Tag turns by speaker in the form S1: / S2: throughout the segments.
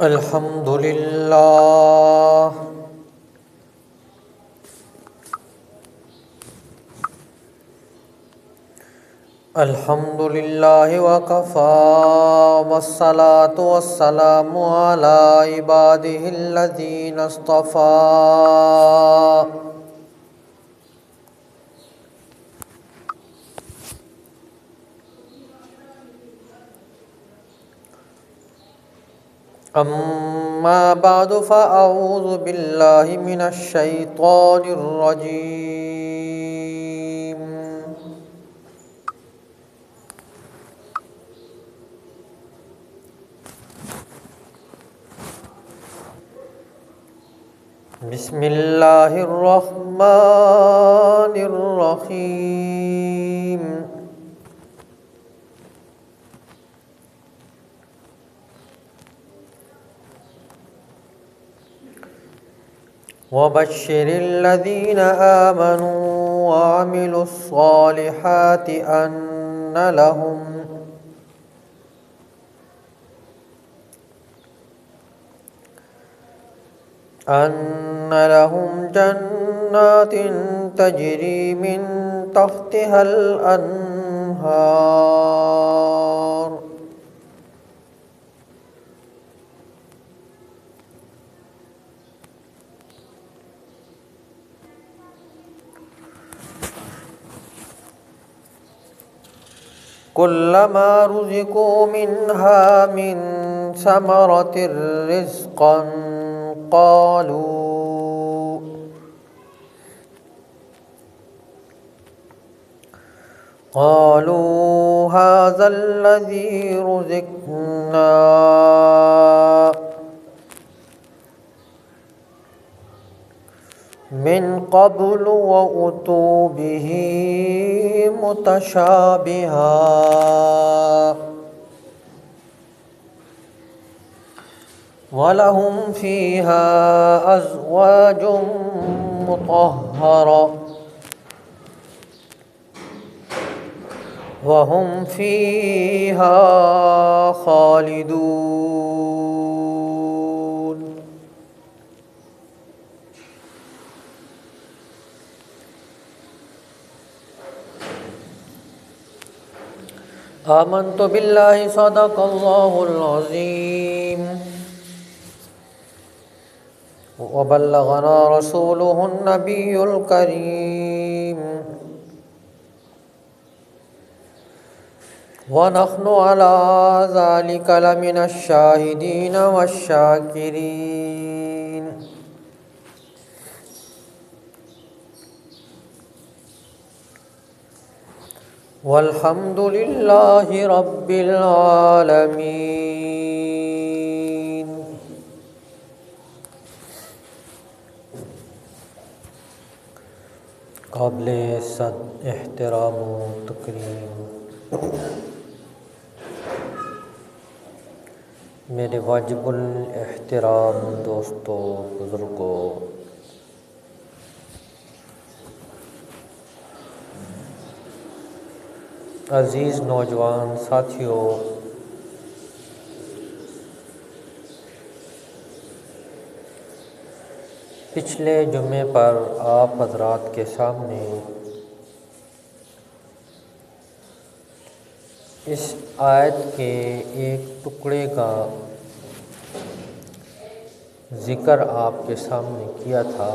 S1: الحمد للہ الحمد للہ وکفی والصلاة والسلام علی عبادہ الذین اصطفی اما بعد فاعوذ باللہ من الشیطان الرجیم بسم اللہ الرحمن الرحیم وبشر الذين آمنوا وعملوا الصالحات أن لهم جنات تجري من تحتها الأنهار كلما رزقوا منها من ثمرة رزقا قالوا هذا الذي رزقنا من قبل وأتوا به متشابها ولهم فيها أزواج مطهرة وهم فيها خالدون آمنت بالله صدق الله العظيم وبلغنا رسوله النبي الكريم ونحن على ذلك لمن الشاهدين والشاكرين والحمد لله رب العالمين. قابل عزت احترام و تکریم میرے واجب الاحترام دوستو، بزرگوں، عزیز نوجوان ساتھیوں، پچھلے جمعے پر آپ حضرات کے سامنے اس آیت کے ایک ٹکڑے کا ذکر آپ کے سامنے کیا تھا.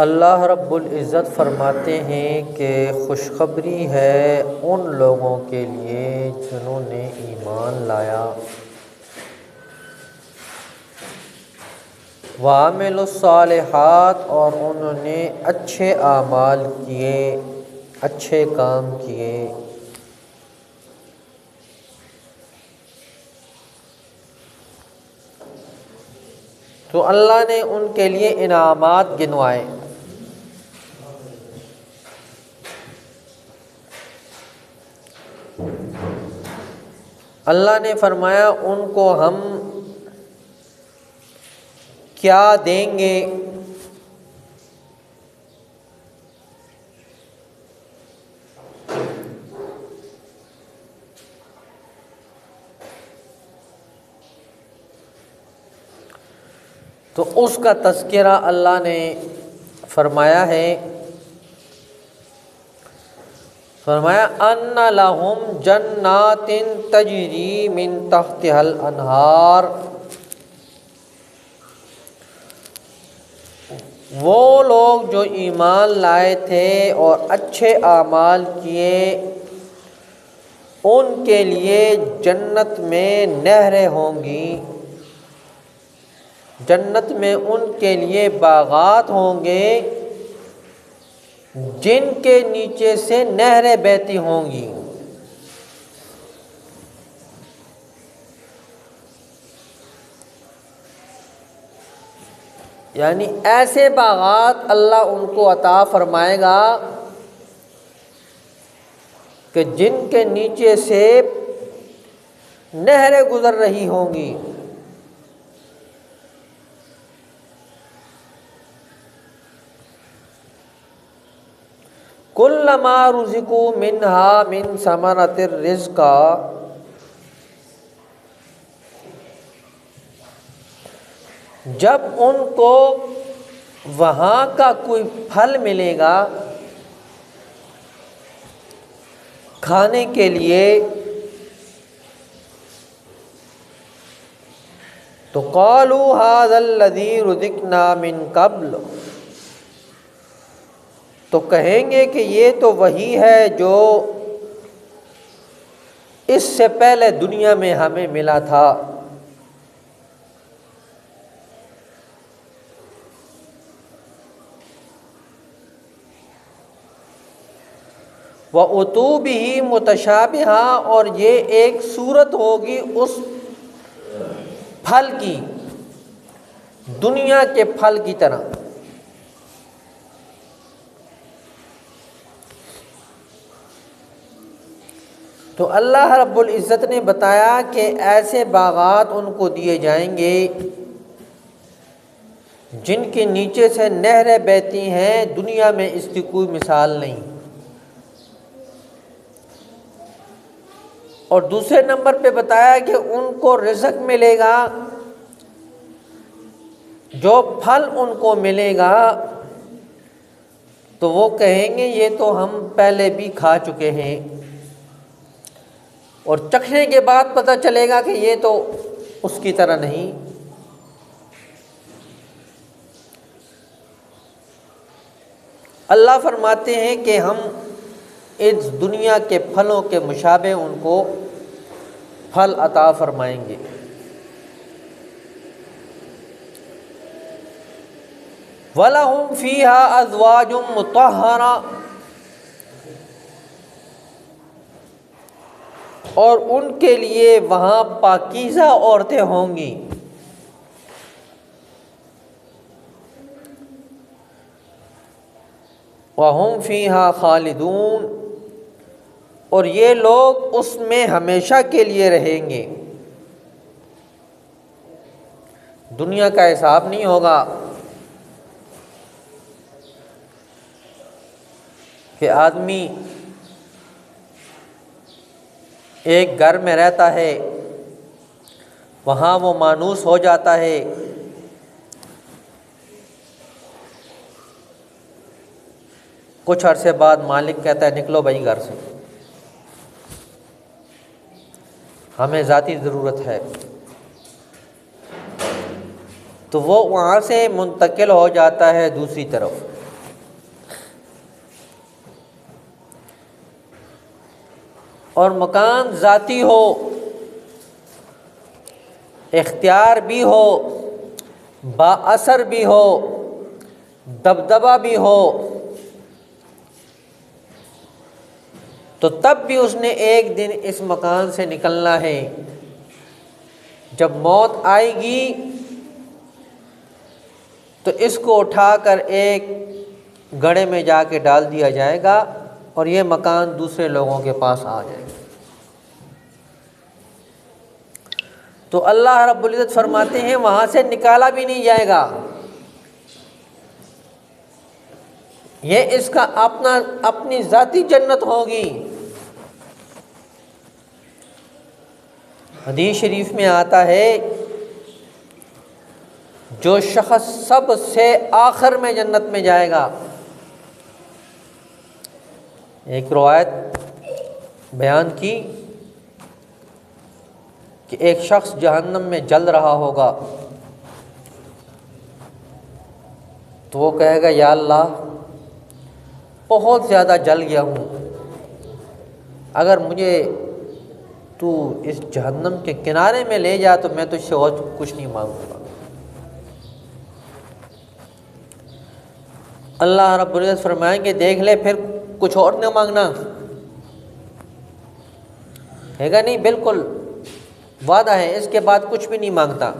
S1: اللہ رب العزت فرماتے ہیں کہ خوشخبری ہے ان لوگوں کے لیے جنہوں نے ایمان لایا، وَعَمِلُوا الصَّالِحَاتِ، اور انہوں نے اچھے اعمال کیے، اچھے کام کیے. تو اللہ نے ان کے لیے انعامات گنوائے. اللہ نے فرمایا ان کو ہم کیا دیں گے؟ تو اس کا تذکرہ اللہ نے فرمایا ہے، فرمایا ان لہم جنات تجری من تحتها الانہار، وہ لوگ جو ایمان لائے تھے اور اچھے اعمال کیے، ان کے لیے جنت میں نہریں ہوں گی، جنت میں ان کے لیے باغات ہوں گے جن کے نیچے سے نہریں بہتی ہوں گی۔ یعنی ایسے باغات اللہ ان کو عطا فرمائے گا کہ جن کے نیچے سے نہریں گزر رہی ہوں گی۔ کلما رزقوا منها من ثمرۃ الرزق، جب ان کو وہاں کا کوئی پھل ملے گا کھانے کے لیے، تو قالوا ھذا الذی رزقنا من قبل، تو کہیں گے کہ یہ تو وہی ہے جو اس سے پہلے دنیا میں ہمیں ملا تھا۔ وَأُتُوا بِهِ مُتَشَابِهًا، اور یہ ایک صورت ہوگی اس پھل کی دنیا کے پھل کی طرح۔ تو اللہ رب العزت نے بتایا کہ ایسے باغات ان کو دیے جائیں گے جن کے نیچے سے نہریں بہتی ہیں، دنیا میں اس کی کوئی مثال نہیں۔ اور دوسرے نمبر پہ بتایا کہ ان کو رزق ملے گا، جو پھل ان کو ملے گا تو وہ کہیں گے یہ تو ہم پہلے بھی کھا چکے ہیں، اور چکھنے کے بعد پتہ چلے گا کہ یہ تو اس کی طرح نہیں۔ اللہ فرماتے ہیں کہ ہم اس دنیا کے پھلوں کے مشابہ ان کو پھل عطا فرمائیں گے۔ وَلَهُمْ فِيهَا أَزْوَاجٌ مُطَهَّرَةٌ، اور ان کے لیے وہاں پاکیزہ عورتیں ہوں گی۔ وَهُمْ فِيهَا خَالِدُونَ، اور یہ لوگ اس میں ہمیشہ کے لیے رہیں گے۔ دنیا کا حساب نہیں ہوگا کہ آدمی ایک گھر میں رہتا ہے، وہاں وہ مانوس ہو جاتا ہے، کچھ عرصے بعد مالک کہتا ہے نکلو بھائی گھر سے، ہمیں ذاتی ضرورت ہے، تو وہ وہاں سے منتقل ہو جاتا ہے دوسری طرف۔ اور مکان ذاتی ہو، اختیار بھی ہو، با اثر بھی ہو، دبدبہ بھی ہو، تو تب بھی اس نے ایک دن اس مکان سے نکلنا ہے۔ جب موت آئے گی تو اس کو اٹھا کر ایک گڑھے میں جا کے ڈال دیا جائے گا، اور یہ مکان دوسرے لوگوں کے پاس آ جائے گا۔ تو اللہ رب العزت فرماتے ہیں وہاں سے نکالا بھی نہیں جائے گا، یہ اس کا اپنی ذاتی جنت ہوگی۔ حدیث شریف میں آتا ہے جو شخص سب سے آخر میں جنت میں جائے گا. ایک روایت بیان کی کہ ایک شخص جہنم میں جل رہا ہوگا تو وہ کہے گا یا اللہ بہت زیادہ جل گیا ہوں، اگر مجھے تو اس جہنم کے کنارے میں لے جا تو میں تجھ سے اور کچھ نہیں مانگوں گا. اللہ رب العزت فرمائیں گے دیکھ لے پھر کچھ اور نہ مانگنا. ہے گا نہیں بالکل وعدہ ہے، اس کے بعد کچھ بھی نہیں مانگتا.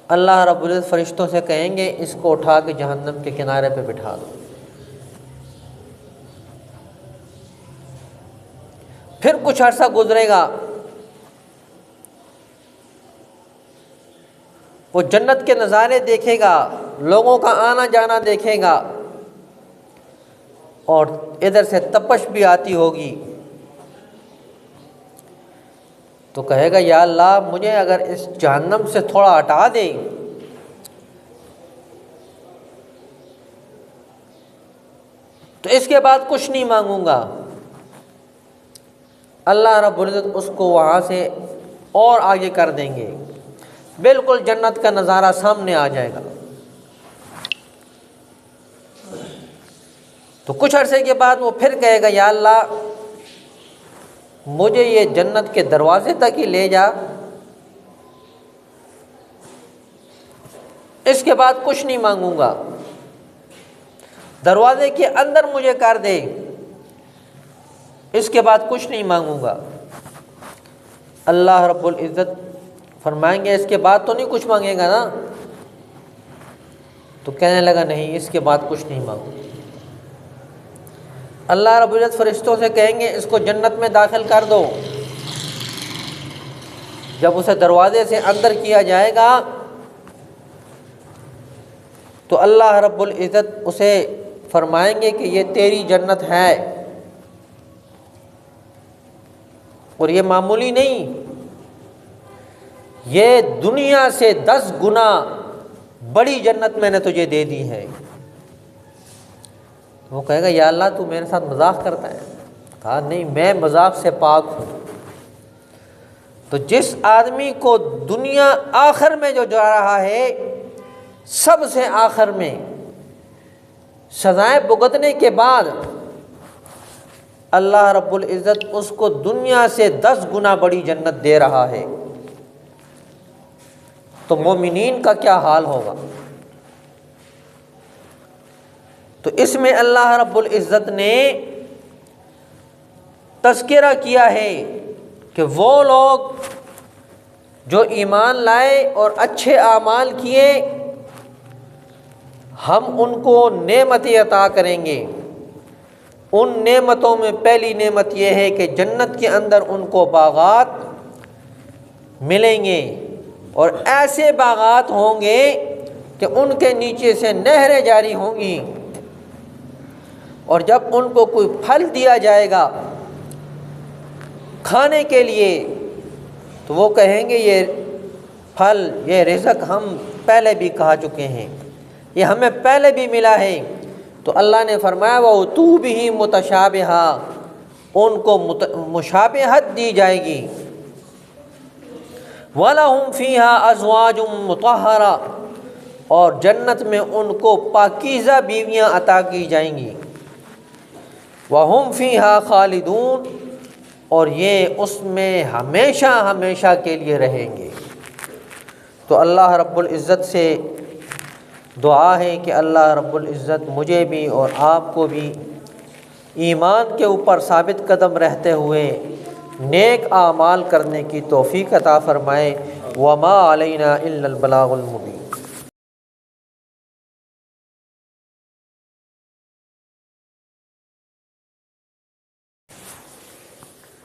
S1: اللہ رب العزت فرشتوں سے کہیں گے اس کو اٹھا کے جہنم کے کنارے پہ بٹھا دو. پھر کچھ عرصہ گزرے گا، وہ جنت کے نظارے دیکھے گا، لوگوں کا آنا جانا دیکھے گا، اور ادھر سے تپش بھی آتی ہوگی تو کہے گا یا اللہ مجھے اگر اس جہنم سے تھوڑا ہٹا دے تو اس کے بعد کچھ نہیں مانگوں گا. اللہ رب العزت اس کو وہاں سے اور آگے کر دیں گے، بالکل جنت کا نظارہ سامنے آ جائے گا. تو کچھ عرصے کے بعد وہ پھر کہے گا یا اللہ مجھے یہ جنت کے دروازے تک ہی لے جا، اس کے بعد کچھ نہیں مانگوں گا، دروازے کے اندر مجھے کر دے، اس کے بعد کچھ نہیں مانگوں گا. اللہ رب العزت فرمائیں گے اس کے بعد تو نہیں کچھ مانگے گا نا؟ تو کہنے لگا نہیں اس کے بعد کچھ نہیں مانگوں. اللہ رب العزت فرشتوں سے کہیں گے اس کو جنت میں داخل کر دو. جب اسے دروازے سے اندر کیا جائے گا تو اللہ رب العزت اسے فرمائیں گے کہ یہ تیری جنت ہے، اور یہ معمولی نہیں، یہ دنیا سے 10 گنا بڑی جنت میں نے تجھے دے دی ہے. وہ کہے گا یا اللہ تو میرے ساتھ مذاق کرتا ہے. کہا نہیں میں مذاق سے پاک ہوں. تو جس آدمی کو دنیا آخر میں جو جا رہا ہے سب سے آخر میں سزائیں بھگتنے کے بعد اللہ رب العزت اس کو دنیا سے 10 گنا بڑی جنت دے رہا ہے، تو مومنین کا کیا حال ہوگا. تو اس میں اللہ رب العزت نے تذکرہ کیا ہے کہ وہ لوگ جو ایمان لائے اور اچھے اعمال کیے ہم ان کو نعمتیں عطا کریں گے. ان نعمتوں میں پہلی نعمت یہ ہے کہ جنت کے اندر ان کو باغات ملیں گے، اور ایسے باغات ہوں گے کہ ان کے نیچے سے نہریں جاری ہوں گی، اور جب ان کو کوئی پھل دیا جائے گا کھانے کے لیے تو وہ کہیں گے یہ پھل یہ رزق ہم پہلے بھی کھا چکے ہیں، یہ ہمیں پہلے بھی ملا ہے. تو اللہ نے فرمایا وَأُتُوا بِهِ مُتَشَابِهًا، ان کو مشابہت دی جائے گی. وَلَهُمْ فِيهَا أَزْوَاجٌ مُطَهَّرَةٌ، اور جنت میں ان کو پاکیزہ بیویاں عطا کی جائیں گی. وَهُمْ فِيهَا خَالِدُونَ، اور یہ اس میں ہمیشہ ہمیشہ کے لیے رہیں گے. تو اللہ رب العزت سے دعا ہے کہ اللہ رب العزت مجھے بھی اور آپ کو بھی ایمان کے اوپر ثابت قدم رہتے ہوئے نیک اعمال کرنے کی توفیق عطا فرمائے. وما علینا الا البلاغ المبین.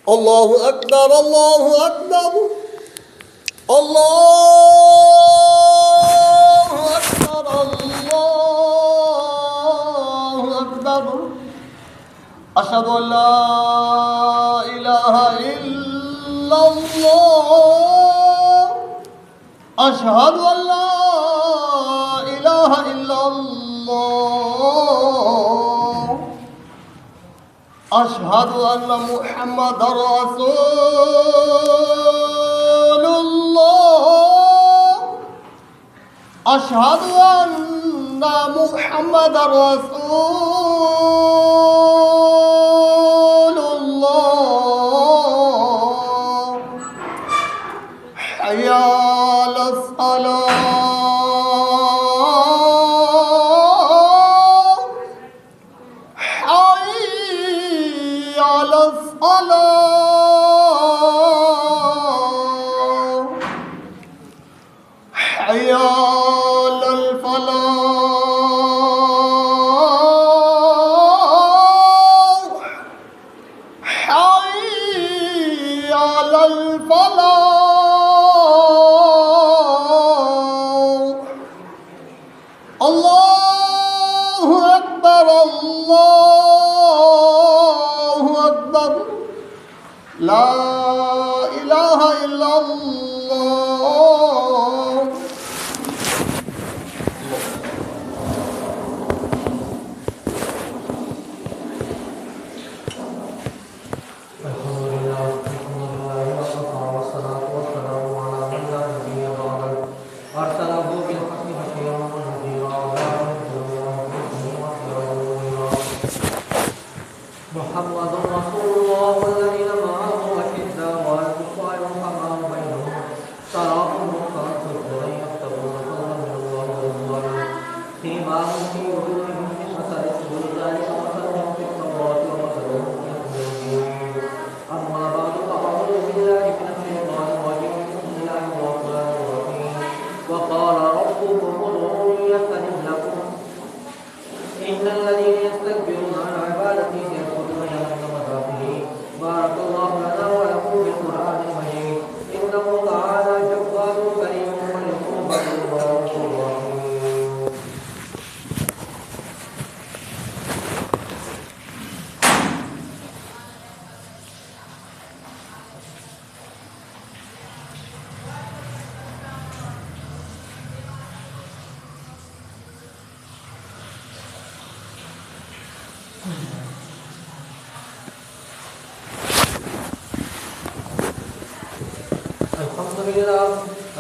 S2: اللہ اکبر اللہ اکبر اللہ اکبر اللہ اکبر. اشہد ان لا الہ الا اللہ أشهد أن لا إله إلا الله أشهد أن محمد رسول الله أشهد أن محمد رسول الله حي على الصلاة حي على الصلاة حي على الفلاح حي على الفلاح الله أكبر الله أكبر لا إله إلا الله
S1: محمد رسول الله والذين معه أشداء على الكفار رحماء بينهم تراهم ركعا سجدا يبتغون فضلا من الله ورضوانا سيماهم في وجوههم من أثر السجود ذلك مثلهم في التوراة ومثلهم في الإنجيل أما بعد فأعوذ بالله من الشيطان الرجيم بسم الله الرحمن الرحيم وقال ربكم ادعوني أستجب لكم إن الذين يستكبرون عن عبادتي سيدخلون جهنم داخلين بارك الله لنا ولكم بالقرآن المجيد إنه تعالى جواد كريم ملك بر ورؤوف رحيم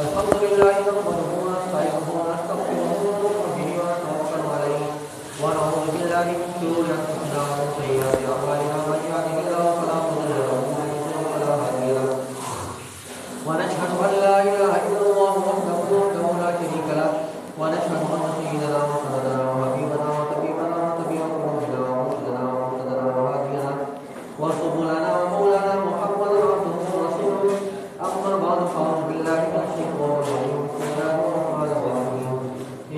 S1: الحمد لله نحمده ونستعينه ونستغفره ونؤمن به ونتوكل عليه ونعوذ بالله من شرور انفسنا ومن سيئات اعمالنا من يهده الله فلا مضل له ومن يضلل فلا هادي له ونشهد ان لا اله الا الله وحده لا شريك له ونشهد ان سيدنا محمدا وحبيبنا وطبيبنا وطبيب قلوبنا ومرشدنا ومرشدنا وهادينا وسبلنا ومولانا محمدا عبده ورسوله أما بعد فأعوذ بالله من الشيطان الرجيم بسم الله الرحمن الرحيم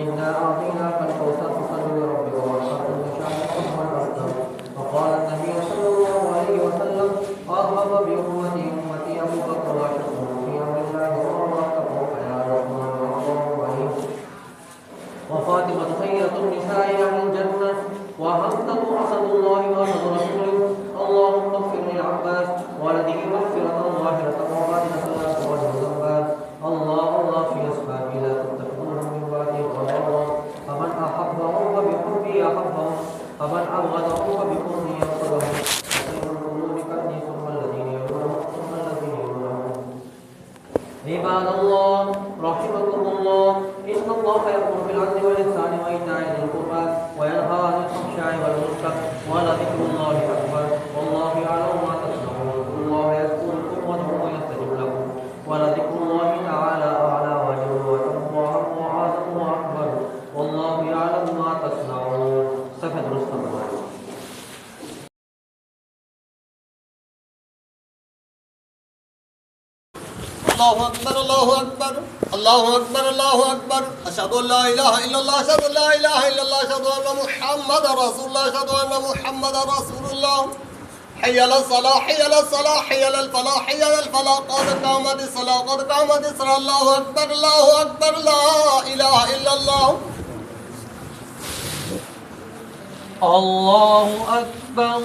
S1: إنا أعطيناك الكوثر فصل لربك وانحر إن شانئك هو الأبتر وقال النبي صلى الله عليه وسلم أرغب بأمتي أبو بكر وأشرفهم في أمر الله وعمر واتقوا فيا رحمن الرحيم وفاطمة خيرة النساء أهل الجنة وحمزة أسد الله وأسد رسوله اللهم اغفر للعباس ولده مغفرة ظاهرة وباطنة لا تواجه ذنبا الله في أصحابه لا تتخذوهم من بعده غرارا فمن أحبهم فبحبه أحبهم فمن أبغضهم فبحبه أبغضهم خير القلوب كأني ثم الذين يلونهم ثم الذين يلونهم عباد الله رحمكم الله إن الله يأمر بالعدل والإحسان وإيتاء ذي القربى وينهى عن الفحشاء والمنكر ولذكر الله أكبر والله يعلم ما تصنعون الله يذكركم وادعوه يستجب لكم ولذكر الله تعالى أعلى وأجل وأعظم وأعظم وأكبر والله يعلم ما تصنعون سفد رستم
S2: الله أكبر الله أكبر الله أكبر الله أكبر أشهد أن لا إله إلا الله أشهد أن لا إله إلا الله أشهد أن محمد رسول الله أشهد أن محمد رسول الله حي على الصلاة حي على الصلاة حي على الفلاح حي على الفلاح قد قامت الصلاة قد قامت الصلاة الله أكبر لا إله إلا الله
S1: الله أكبر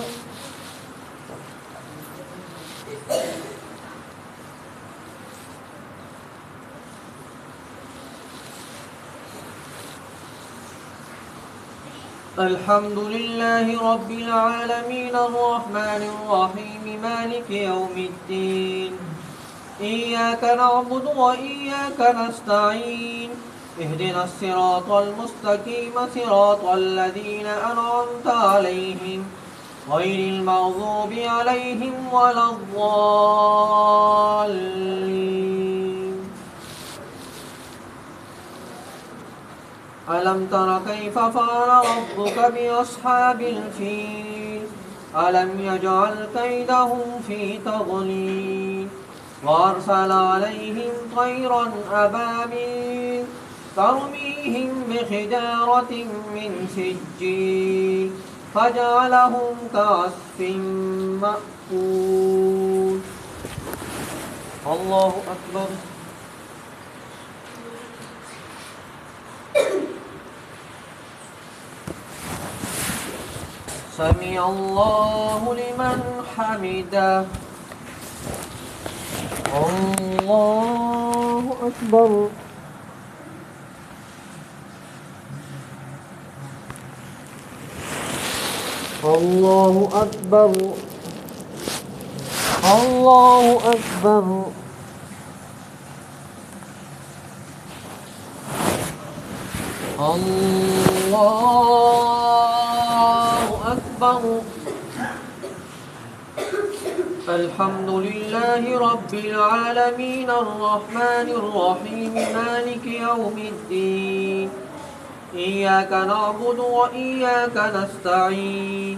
S1: الحمد لله رب العالمين الرحمن الرحيم مالك يوم الدين إياك نعبد وإياك نستعين اهدنا الصراط المستقيم صراط الذين أنعمت عليهم غير المغضوب عليهم ولا الضالين ألم تر كيف فعل ربك بأصحاب الفيل ألم يجعل كيدهم في تضليل وأرسل عليهم طيرا أبابيل ترميهم بحجارة من سجيل فجعلهم كعصف مأكول. الله أكبر. سمع الله لمن حمده. الله أكبر. الله أكبر. الله أكبر. الله أكبر. الحمد لله رب العالمين الرحمن الرحيم مالك يوم الدين إياك نعبد وإياك نستعين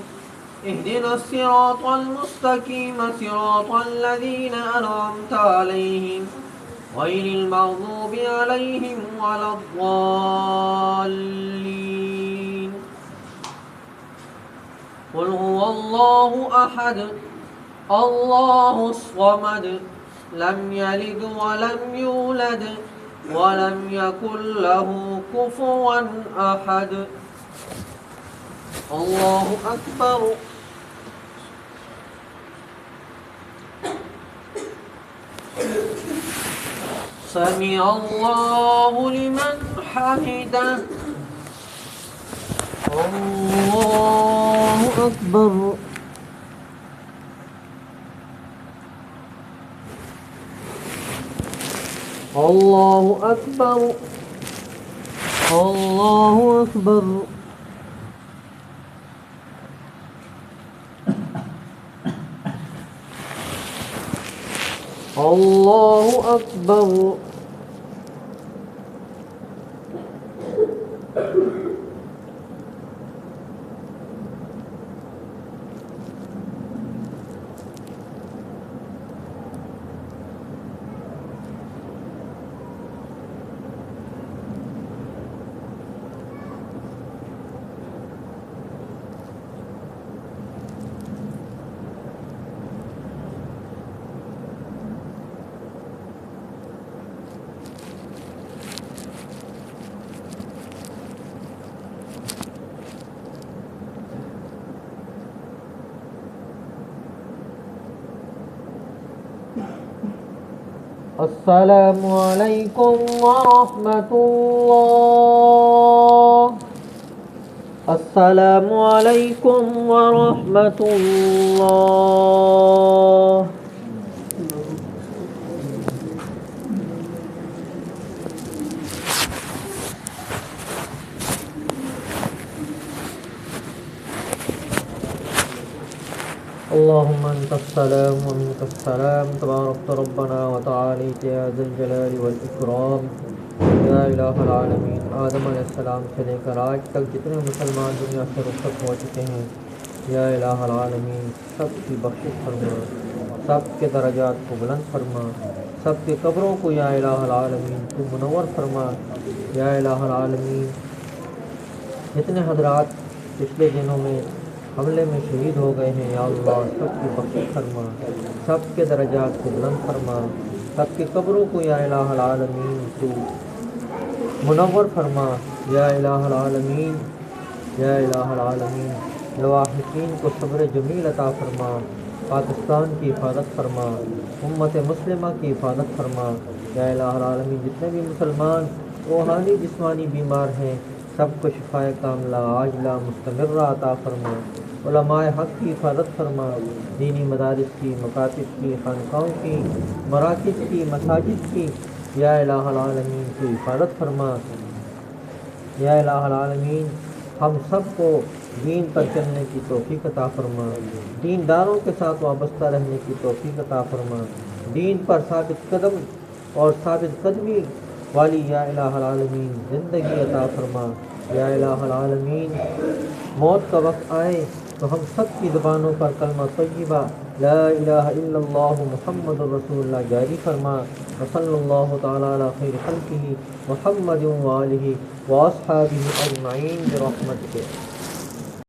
S1: اهدنا الصراط المستقيم صراط الذين أنعمت عليهم غير المغضوب عليهم ولا الضالين. قل هو الله أحد الله الصمد لم يلد ولم يولد ولم يكن له كفوا أحد. الله أكبر. سمع الله لمن حمده. الله أكبر. الله أكبر. الله أكبر. الله أكبر. السلام علیکم ورحمۃ اللہ. السلام علیکم ورحمۃ اللہ. اللهم انت السلام ومنك السلام تبارك ربنا وتعالى يا ذا الجلال والاکرام. یا الہ العالمین، آدم علیہ السلام سے لے کر آج تک جتنے مسلمان دنیا سے رخصت ہو چکے ہیں، یا الہ العالمین سب کی بخشش فرما، سب کے درجات کو بلند فرما، سب کے قبروں کو یا الہ العالمین تو منور فرما. یا الہ العالمین جتنے حضرات پچھلے دنوں میں حملے میں شہید ہو گئے ہیں، یا اللہ سب کی بخشش فرما، سب کے درجات کو بلند فرما، سب کی قبروں کو یا الہ العالمین تو منور فرما. یا الہ العالمین، یا الہ العالمین لواحقین کو صبر جمیل عطا فرما، پاکستان کی حفاظت فرما، امت مسلمہ کی حفاظت فرما. یا الہ العالمین جتنے بھی مسلمان روحانی جسمانی بیمار ہیں، سب کو شفاء کاملہ عاجلہ مستمرہ عطا فرما، علماء حق کی حفاظت فرما، دینی مدارس کی، مکاتب کی، خانقاہوں کی، مراکز کی، مساجد کی یا الہ العالمین کی حفاظت فرما۔ یا الہ العالمین ہم سب کو دین پر چلنے کی توفیق عطا فرما، دینداروں کے ساتھ وابستہ رہنے کی توفیق عطا فرما، دین پر ثابت قدم اور ثابت قدمی والی یا الہ العالمین زندگی عطا فرما۔ یا الہ العالمین موت کا وقت آئے تو ہم سب کی زبانوں پر کلمہ طیبہ لا الہ الا اللہ محمد رسول اللہ جاری فرما۔ وصلی اللہ تعالی علی خیر خلقہ محمد وآلہ واصحابہ اجمعین برحمتک۔